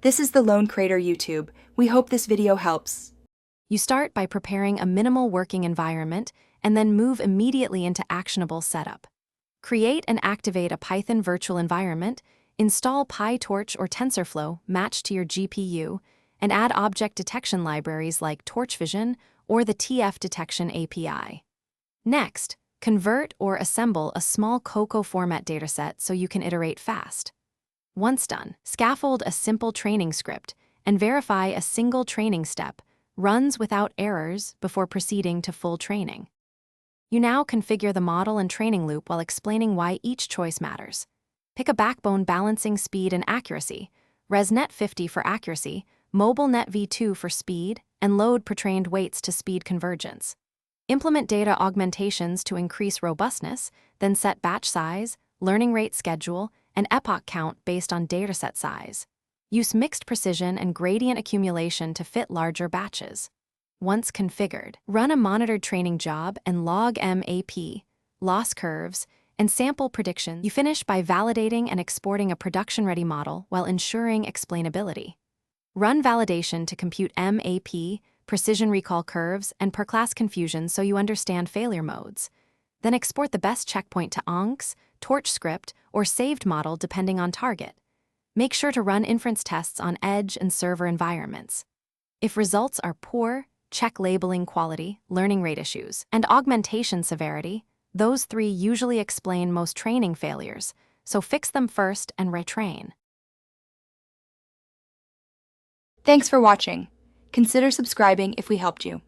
This is the Lone Crater YouTube. We hope this video helps. You start by preparing a minimal working environment and then move immediately into actionable setup. Create and activate a Python virtual environment, install PyTorch or TensorFlow matched to your GPU, and add object detection libraries like TorchVision or the TF detection API. Next, convert or assemble a small Cocoa format dataset so you can iterate fast. Once done, scaffold a simple training script and verify a single training step runs without errors before proceeding to full training. You now configure the model and training loop while explaining why each choice matters. Pick a backbone balancing speed and accuracy, ResNet 50 for accuracy, MobileNet v2 for speed, and load pretrained weights to speed convergence. Implement data augmentations to increase robustness, then set batch size, learning rate schedule, and epoch count based on dataset size. Use mixed precision and gradient accumulation to fit larger batches. Once configured, run a monitored training job and log MAP, loss curves, and sample predictions. You finish by validating and exporting a production-ready model while ensuring explainability. Run validation to compute MAP, precision recall curves, and per-class confusion so you understand failure modes. Then export the best checkpoint to ONCS, Torch script, or saved model depending on target. Make sure to run inference tests on edge and server environments. If results are poor, check labeling quality, learning rate issues, and augmentation severity. Those three usually explain most training failures, so fix them first and retrain. Thanks for watching. Consider subscribing if we helped you.